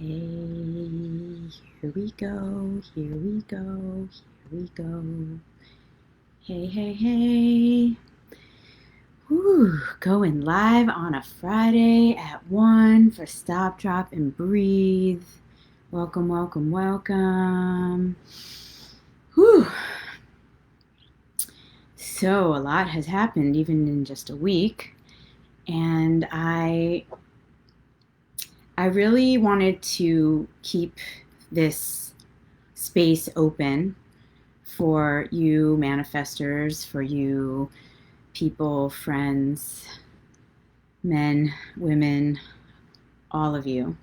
Hey, here we go, here we go, here we go. Hey, hey, hey. Whew, going live on a Friday at 1 for Stop, Drop, and Breathe. Welcome, welcome, welcome. Whew. So a lot has happened even in just a week, and I really wanted to keep this space open for you manifestors, for you people, friends, men, women, all of you,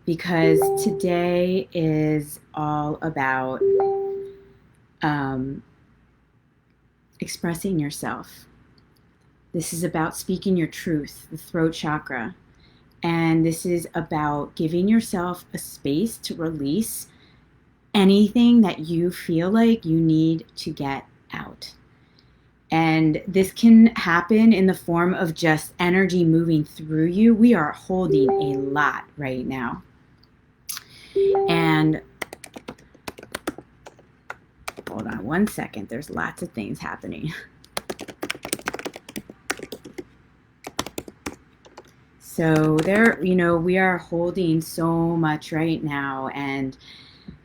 because today is all about expressing yourself. This is about speaking your truth, the throat chakra. And this is about giving yourself a space to release anything that you feel like you need to get out. And this can happen in the form of just energy moving through you. We are holding a lot right now. And hold on one second. There's lots of things happening. So there, we are holding so much right now. And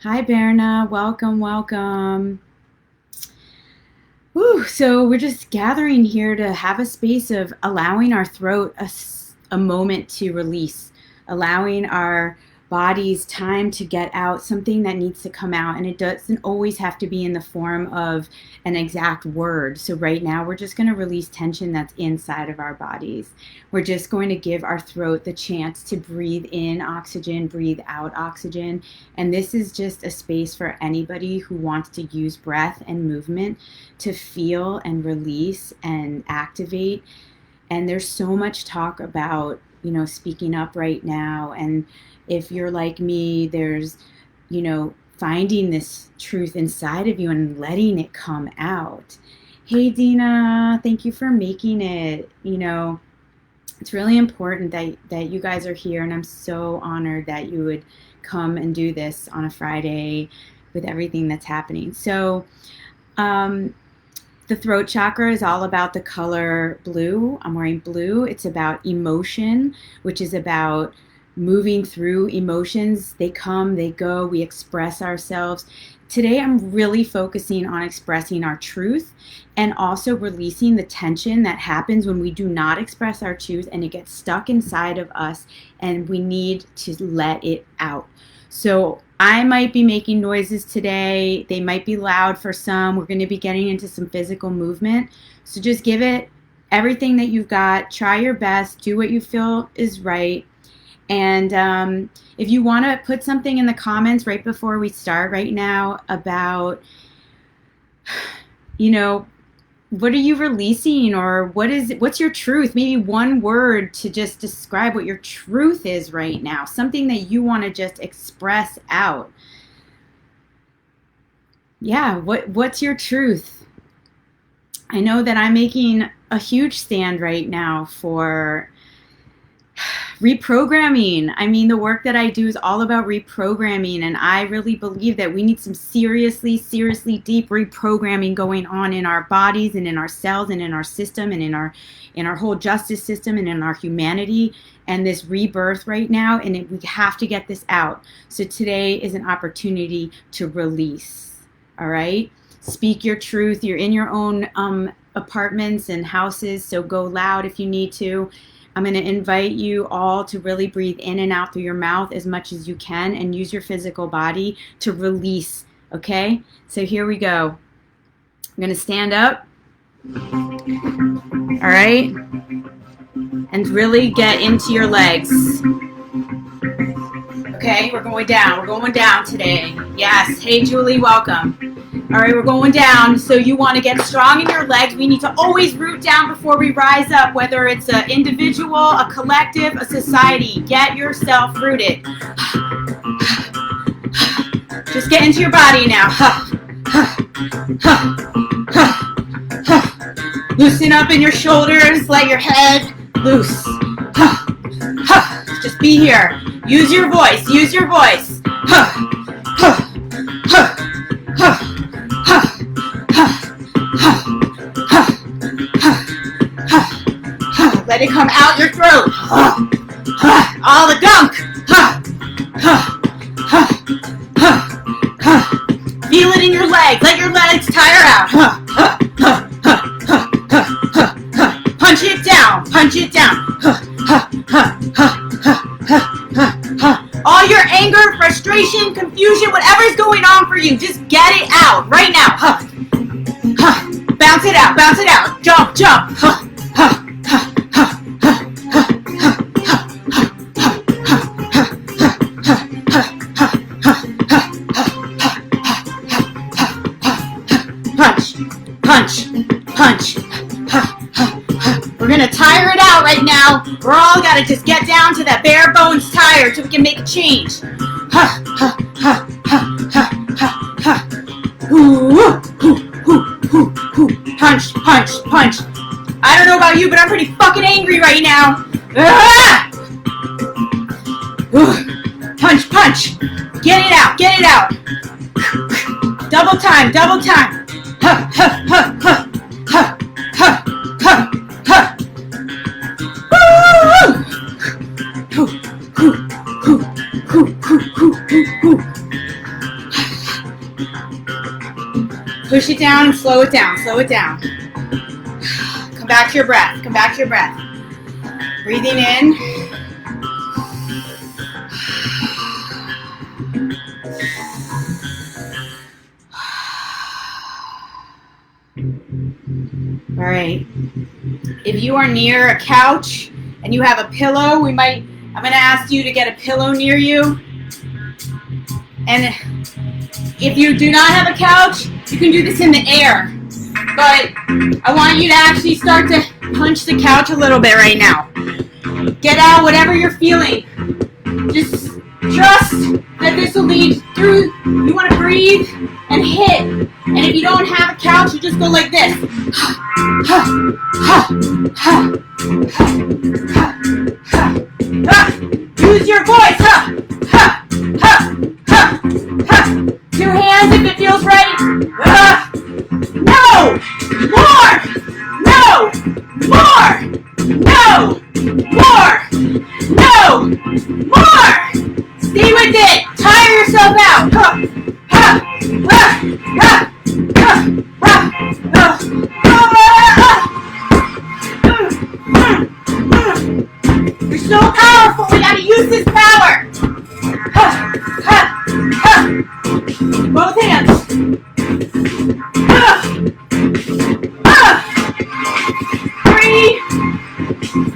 hi, Berna, welcome, welcome. Woo, so we're just gathering here to have a space of allowing our throat a moment to release, allowing our bodies time to get out something that needs to come out. And it doesn't always have to be in the form of an exact word. So right now we're just going to release tension that's inside of our bodies. We're just going to give our throat the chance to breathe in oxygen, breathe out oxygen. And this is just a space for anybody who wants to use breath and movement to feel and release and activate. And there's so much talk about, speaking up right now. And if you're like me, there's, finding this truth inside of you and letting it come out. Hey, Dina, thank you for making it. It's really important that you guys are here, and I'm so honored that you would come and do this on a Friday with everything that's happening. So the throat chakra is all about the color blue. I'm wearing blue. It's about emotion, which is about moving through emotions. They come, they go, we express ourselves. Today I'm really focusing on expressing our truth and also releasing the tension that happens when we do not express our truth and it gets stuck inside of us and we need to let it out. So I might be making noises today. They might be loud for some. We're going to be getting into some physical movement. So just give it everything that you've got. Try your best. Do what you feel is right. And if you want to put something in the comments right before we start right now about, what are you releasing, or what's your truth? Maybe one word to just describe what your truth is right now. Something that you want to just express out. Yeah, what's your truth? I know that I'm making a huge stand right now for reprogramming. I mean, the work that I do is all about reprogramming, and I really believe that we need some seriously deep reprogramming going on in our bodies and in our cells and in our system and in our whole justice system and in our humanity and this rebirth right now, and we have to get this out. So today is an opportunity to release. All right? Speak your truth. You're in your own apartments and houses, so go loud if you need to. I'm going to invite you all to really breathe in and out through your mouth as much as you can and use your physical body to release, okay? So here we go. I'm going to stand up, all right? And really get into your legs. Okay, we're going down today. Yes, hey Julie, welcome. All right, we're going down. So you want to get strong in your legs. We need to always root down before we rise up, whether it's an individual, a collective, a society. Get yourself rooted. Just get into your body now. Loosen up in your shoulders. Let your head loose. Just be here. Use your voice. Use your voice. Let it come out your throat. All the gunk. Feel it in your legs. Let your legs tire out. Punch it down. Punch it down. All your anger, frustration, confusion, whatever's going on for you, just get it out right now. Bounce it out. Bounce it out. Jump. Jump. Punch. We're gonna tire it out right now. We're all gotta just get down to that bare bones tire so we can make a change. Punch. I don't know about you, but I'm pretty fucking angry right now. Punch. Get it out. Double time. Push it down and slow it down. Come back to your breath. Breathing in. All right. If you are near a couch and you have a pillow, I'm going to ask you to get a pillow near you. And if you do not have a couch, you can do this in the air. But I want you to actually start to punch the couch a little bit right now. Get out whatever you're feeling. Just trust that this will lead through. You want to breathe and hit. And if you don't have a couch, you just go like this. Use your voice. Two hands if it feels right. No! More! No! More! No! More! No! More! Stay with it! Tire yourself out! You're so powerful! We gotta use this power! Both hands. 3,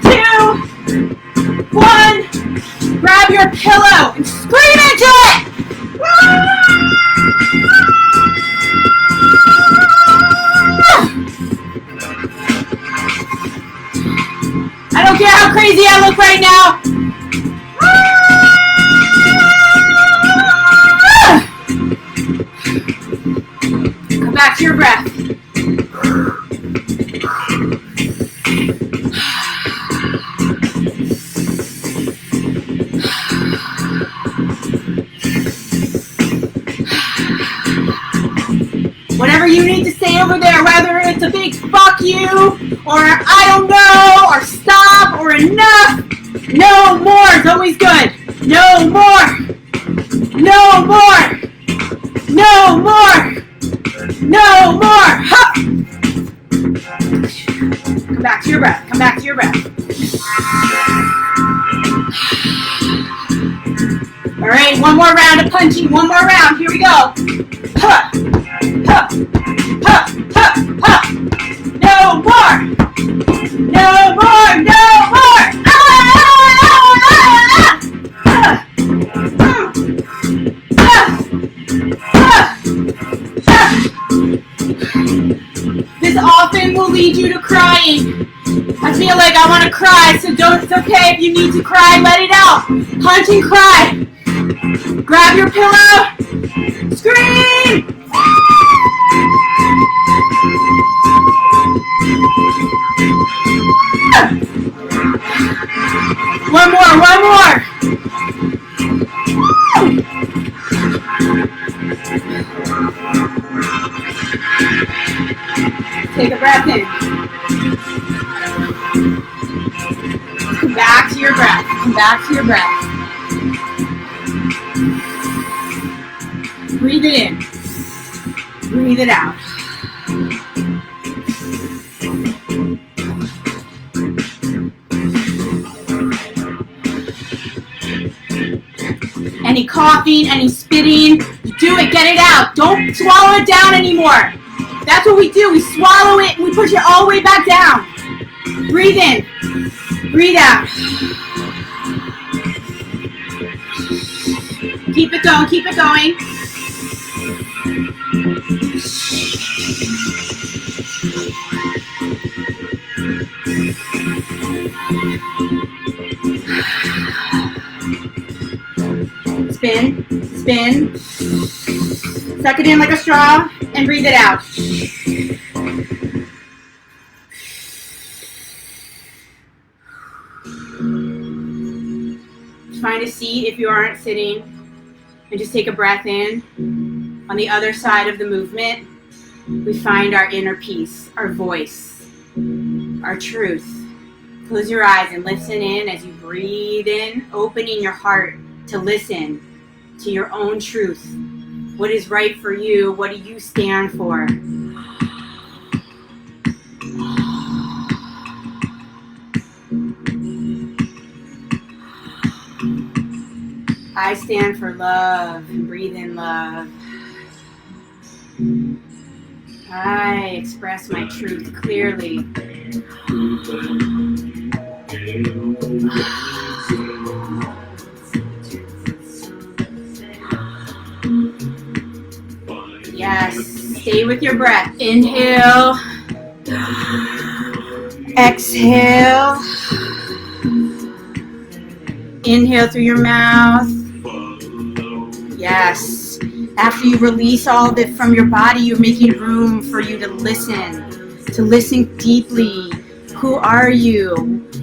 2, 1. Grab your pillow and scream into it! I don't care how crazy I look right now. Come back to your breath. Whatever you need to say over there, whether it's a big fuck you, or I don't know, or stop, or enough, no more is always good. No more. No more. No more. No more. Ha! Come back to your breath. Come back to your breath. All right, one more round of punching. One more round. Here we go. Ha! Ha! Ha! Ha! Ha! No more. No more. No more. This often will lead you to crying. I feel like I want to cry, so it's okay if you need to cry, let it out. Punch and cry. Grab your pillow. Scream! One more, one more. Take a breath in. Come back to your breath. Come back to your breath. Breathe it in. Breathe it out. Any coughing, any spitting, do it, get it out. Don't swallow it down anymore. That's what we do. We swallow it and we push it all the way back down. Breathe in. Breathe out. Keep it going, keep it going. Spin, spin. Suck it in like a straw and breathe it out. Find a seat if you aren't sitting and just take a breath in. On the other side of the movement, we find our inner peace, our voice, our truth. Close your eyes and listen in as you breathe in, opening your heart to listen to your own truth. What is right for you? What do you stand for? I stand for love and breathe in love. I express my truth clearly. Yes, stay with your breath. Inhale. Exhale. Inhale through your mouth. Yes. After you release all of it from your body, you're making room for you to listen deeply. Who are you?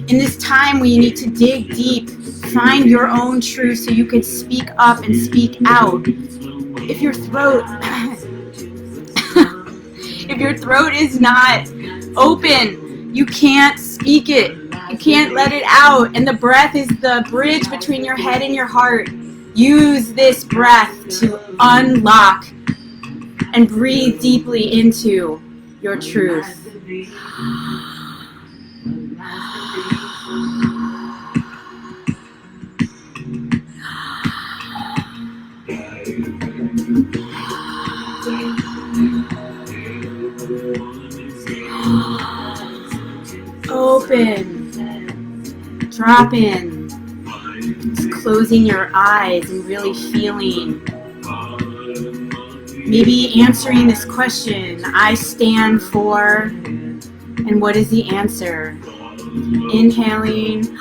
In this time when you need to dig deep, find your own truth so you can speak up and speak out. If your throat is not open, you can't speak it. You can't let it out. And the breath is the bridge between your head and your heart. Use this breath to unlock and breathe deeply into your truth. Open. Drop in. Just closing your eyes and really feeling. Maybe answering this question, I stand for, and what is the answer? Inhaling,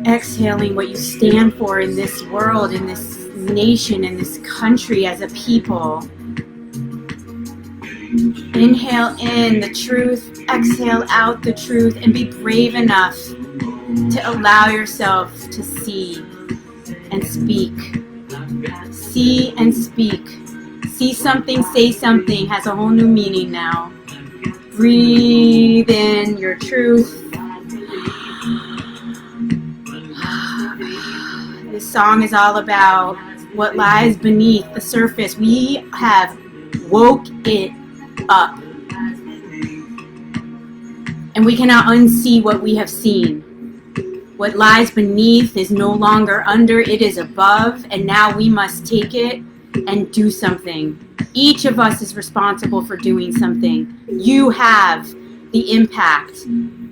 exhaling what you stand for in this world, in this nation, in this country as a people. Inhale in the truth, exhale out the truth, and be brave enough to allow yourself to see and speak. See and speak. See something, say something has a whole new meaning now. Breathe in your truth. This song is all about what lies beneath the surface. We have woke it up. And we cannot unsee what we have seen. What lies beneath is no longer under, it is above, and now we must take it and do something. Each of us is responsible for doing something. You have the impact.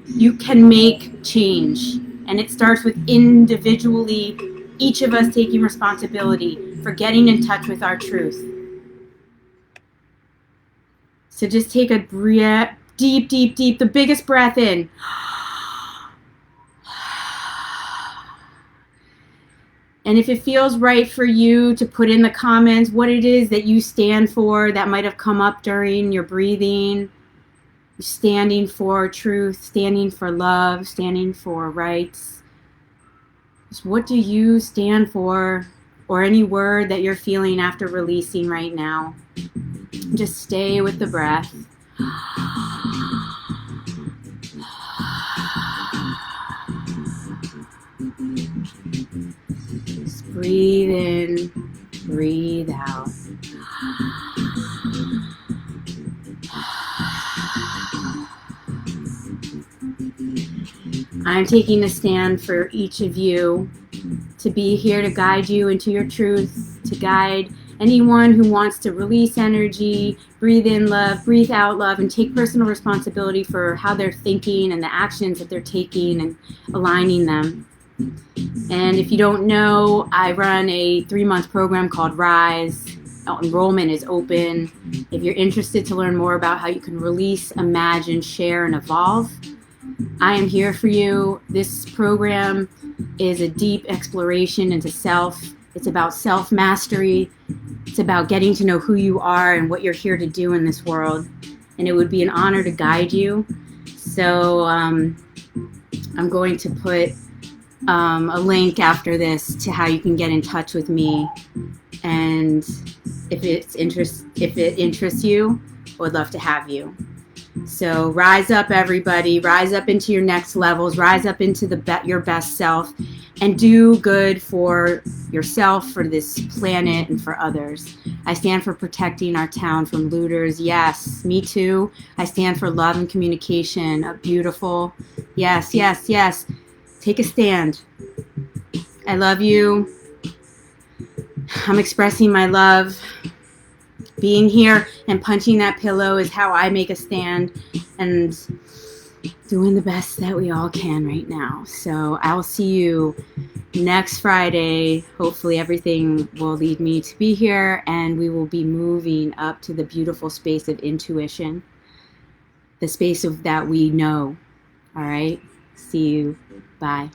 You can make change. And it starts with individually, each of us taking responsibility for getting in touch with our truth. So just take a breath, deep, deep, deep, the biggest breath in. And if it feels right for you to put in the comments what it is that you stand for that might have come up during your breathing, standing for truth, standing for love, standing for rights. Just what do you stand for, or any word that you're feeling after releasing right now. Just stay with the breath. Just breathe in, breathe out. I'm taking a stand for each of you to be here to guide you into your truth, to guide anyone who wants to release energy, breathe in love, breathe out love, and take personal responsibility for how they're thinking and the actions that they're taking and aligning them. And if you don't know, I run a 3-month program called Rise. Enrollment is open. If you're interested to learn more about how you can release, imagine, share, and evolve, I am here for you. This program is a deep exploration into self. It's about self-mastery. It's about getting to know who you are and what you're here to do in this world. And it would be an honor to guide you. So I'm going to put a link after this to how you can get in touch with me. And if it interests you, I would love to have you. So rise up, everybody. Rise up into your next levels. Rise up into your best self, and do good for yourself, for this planet, and for others. I stand for protecting our town from looters. Yes, me too. I stand for love and communication. A beautiful. Yes, yes, yes. Take a stand. I love you. I'm expressing my love. Being here and punching that pillow is how I make a stand, and doing the best that we all can right now. So I will see you next Friday. Hopefully everything will lead me to be here, and we will be moving up to the beautiful space of intuition, the space of that we know. All right. See you. Bye.